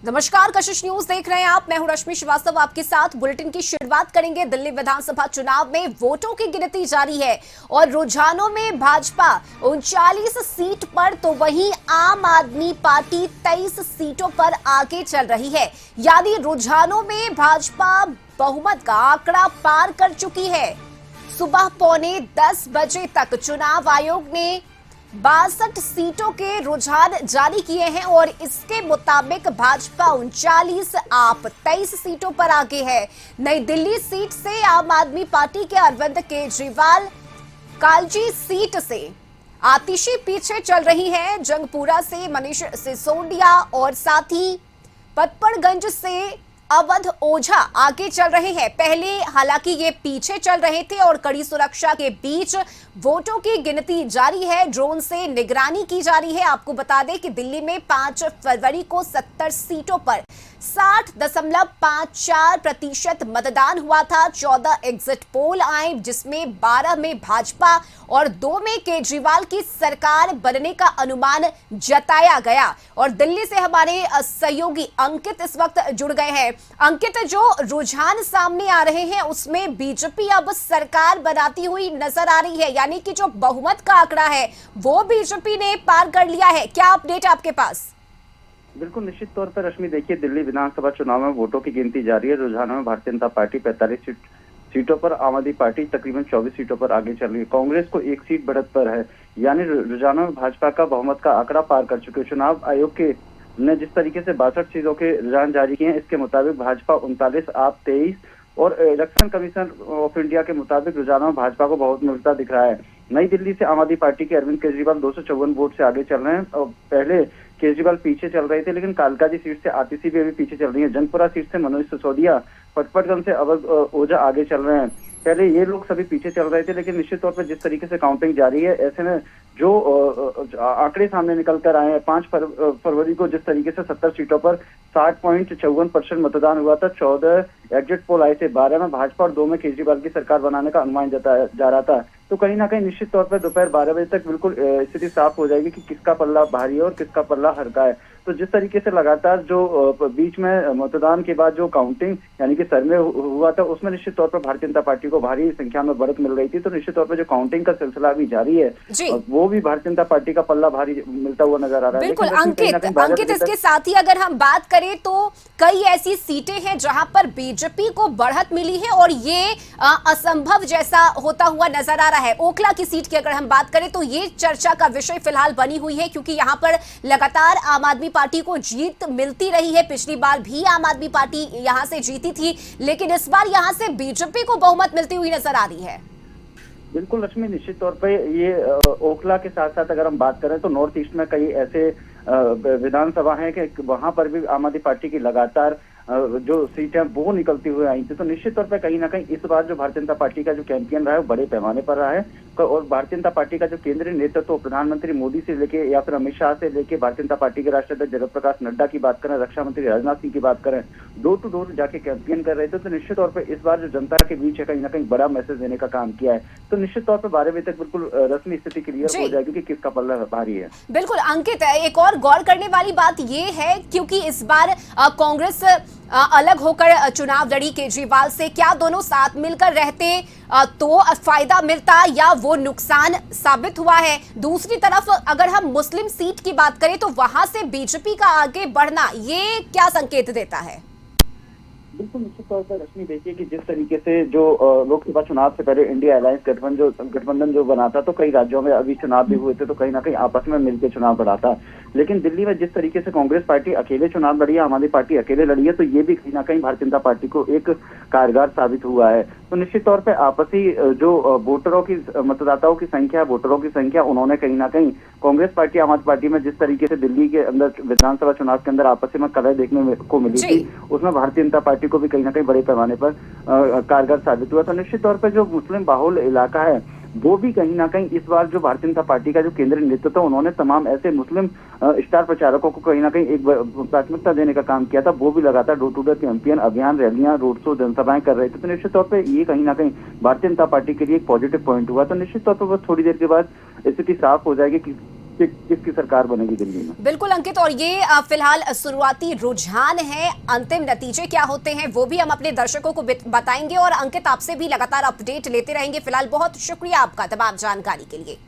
नमस्कार, कशिश न्यूज देख रहे हैं आप। मैं हूं रश्मि श्रीवास्तव आपके साथ। बुलेटिन की शुरुआत करेंगे। दिल्ली विधानसभा चुनाव में वोटों की गिनती जारी है और रुझानों में भाजपा 39 सीट पर तो वहीं आम आदमी पार्टी 23 सीटों पर आगे चल रही है। यानी रुझानों में भाजपा बहुमत का आंकड़ा पार कर चुकी है। सुबह 9:45 बजे तक चुनाव आयोग ने 62 सीटों के रुझान जारी किए हैं और इसके मुताबिक भाजपा 39, आप 23 सीटों पर आगे है। नई दिल्ली सीट से आम आदमी पार्टी के अरविंद केजरीवाल कालजी सीट से आतिशी पीछे चल रही है। जंगपुरा से मनीष सिसोदिया और साथ ही पटपड़गंज से अवध ओझा आगे चल रहे हैं। पहले हालांकि ये पीछे चल रहे थे और कड़ी सुरक्षा के बीच वोटों की गिनती जारी है। ड्रोन से निगरानी की जा रही है। आपको बता दें कि दिल्ली में 5 फरवरी को 70 सीटों पर 60.54% मतदान हुआ था। 14 एग्जिट पोल आए जिसमें 12 में भाजपा और 2 में केजरीवाल की सरकार बनने का अनुमान जताया गया। और दिल्ली से हमारे सहयोगी अंकित इस वक्त जुड़ गए हैं। अंकित, जो रुझान सामने आ रहे हैं उसमें बीजेपी अब सरकार बनाती हुई नजर आ रही है, यानी कि जो बहुमत का आंकड़ा है वो बीजेपी ने पार कर लिया है। क्या अपडेट आपके पास? बिल्कुल निश्चित तौर पर रश्मि, देखिए दिल्ली विधानसभा चुनाव में वोटों की गिनती जारी है। रुझानों में भारतीय जनता पार्टी 45 सीटों पर, आम आदमी पार्टी तकरीबन 24 सीटों पर आगे चल रही है। कांग्रेस को 1 सीट बढ़त पर है। यानी रुझानों में भाजपा का बहुमत का आंकड़ा पार कर चुके। चुनाव आयोग के ने जिस तरीके से 62 सीटों के रुझान जारी किए हैं, इसके मुताबिक भाजपा 39, आप 23 और इलेक्शन कमीशन ऑफ इंडिया के मुताबिक रुझानों में भाजपा को बहुत मिलता दिख रहा है। नई दिल्ली से आम आदमी पार्टी के अरविंद केजरीवाल 254 वोट से आगे चल रहे हैं और पहले केजरीवाल पीछे चल रहे थे, लेकिन कालकाजी सीट से आतिशी भी अभी पीछे चल रही है। जंगपुरा सीट से मनोज सिसोदिया, पटपड़गंज से अवध ओझा आगे चल रहे हैं। पहले ये लोग सभी पीछे चल रहे थे, लेकिन निश्चित तौर पर जिस तरीके से काउंटिंग जारी है, ऐसे में जो आंकड़े सामने निकल कर आए हैं, 5 फरवरी को जिस तरीके से 70 सीटों पर 60.54% मतदान हुआ था, 14 एग्जिट पोल आए थे, 12 में भाजपा और 2 में केजरीवाल की सरकार बनाने का अनुमान जताया जा रहा था। तो कहीं ना कहीं निश्चित तौर पर दोपहर 12 बजे तक बिल्कुल स्थिति साफ हो जाएगी कि किसका पल्ला भारी है और किसका पल्ला हल्का है। तो जिस तरीके से लगातार जो बीच में मतदान के बाद जो काउंटिंग यानी कि सर्वे हुआ था, उसमें निश्चित तौर पर भारतीय जनता पार्टी को भारी संख्या में बढ़त मिल रही थी। तो निश्चित तौर पर जो काउंटिंग का सिलसिला भी जारी है, वो भी भारतीय जनता पार्टी का पल्ला भारी मिलता हुआ नजर आ रहा है। बिल्कुल अंकित, इसके साथ ही अगर हम बात करें तो कई ऐसी सीटें हैं जहां पर बीजेपी को बढ़त मिली है और ये असंभव जैसा होता हुआ नजर आ रहा है। ओखला की सीट की अगर हम बात करें तो ये चर्चा का विषय फिलहाल बनी हुई है, क्योंकि यहां पर लगातार आम आदमी पार्टी को जीत मिलती रही है। पिछली बार भी आम आदमी पार्टी यहां से जीती थी, लेकिन इस बार यहां से बीजेपी को बहुमत मिलती हुई नजर आ रही है। बिल्कुल रश्मि, निश्चित तौर पे ये ओखला के साथ साथ अगर हम बात करें तो नॉर्थ ईस्ट में कई ऐसे विधानसभा हैं कि वहां पर भी आम आदमी पार्टी की लगातार जो सीटें वो निकलती हुई आई थी। तो निश्चित तौर पर कहीं ना कहीं इस बार जो भारतीय जनता पार्टी का जो कैंपेन रहा है वो बड़े पैमाने पर रहा है और भारतीय जनता पार्टी का जो केंद्रीय नेतृत्व प्रधानमंत्री मोदी से लेके या फिर अमित शाह से लेके भारतीय जनता पार्टी के राष्ट्रीय अध्यक्ष जगत प्रकाश नड्डा की बात करें, रक्षा मंत्री राजनाथ सिंह की बात करें, डोर टू डोर जाके कैंपेन कर रहे थे। तो निश्चित तौर पर इस बार जो जनता के बीच है कहीं ना कहीं बड़ा मैसेज देने का काम किया है। तो निश्चित तौर पर 12 बजे तक बिल्कुल रस्मी स्थिति क्लियर हो जाएगी कि किसका पल्ला भारी है। बिल्कुल अंकित, एक और गौर करने वाली बात ये है, क्योंकि इस बार कांग्रेस अलग होकर चुनाव लड़ी केजरीवाल से। क्या दोनों साथ मिलकर रहते तो फायदा मिलता या वो नुकसान साबित हुआ है? दूसरी तरफ अगर हम मुस्लिम सीट की बात करें तो वहां से बीजेपी का आगे बढ़ना ये क्या संकेत देता है? बिल्कुल निश्चित तौर पर रश्मि, देखिए कि जिस तरीके से जो लोकसभा चुनाव से पहले इंडिया अलायंस गठबंधन जो बना था, तो कई राज्यों में अभी चुनाव भी हुए थे, तो कहीं ना कहीं आपस में मिलकर चुनाव लड़ा था। लेकिन दिल्ली में जिस तरीके से कांग्रेस पार्टी अकेले चुनाव लड़ी है, आम आदमी पार्टी अकेले लड़ी है, तो ये भी कहीं ना कहीं भारतीय जनता पार्टी को एक कारगर साबित हुआ है। तो निश्चित तौर पर आपसी जो वोटरों की मतदाताओं की संख्या, वोटरों की संख्या, उन्होंने कहीं ना कहीं कांग्रेस पार्टी आम आदमी पार्टी में जिस तरीके से दिल्ली के अंदर विधानसभा चुनाव के अंदर आपसी में कलह देखने को मिली थी, उसमें भारतीय जनता पार्टी को भी कहीं ना कहीं बड़े पैमाने पर कारगर साबित हुआ। तो निश्चित तौर पर जो मुस्लिम बाहुल इलाका है वो भी कहीं ना कहीं इस बार जो भारतीय जनता पार्टी का जो केंद्रीय नेतृत्व, उन्होंने तमाम ऐसे मुस्लिम स्टार प्रचारकों को कहीं ना कहीं एक प्राथमिकता देने का काम किया था। वो भी लगातार डोर टू डोर कैंपेन, अभियान, रैलियां, रोड शो, जनसभाएं कर रहे थे। तो निश्चित तौर पर ये कहीं ना कहीं भारतीय जनता पार्टी के लिए एक पॉजिटिव पॉइंट हुआ। तो निश्चित तौर पर बस थोड़ी देर के बाद स्थिति साफ हो जाएगी कि कि किसकी सरकार बनेगी दिल्ली में। बिल्कुल अंकित, और ये फिलहाल शुरुआती रुझान है। अंतिम नतीजे क्या होते हैं वो भी हम अपने दर्शकों को बताएंगे, और अंकित आपसे भी लगातार अपडेट लेते रहेंगे। फिलहाल बहुत शुक्रिया आपका तमाम जानकारी के लिए।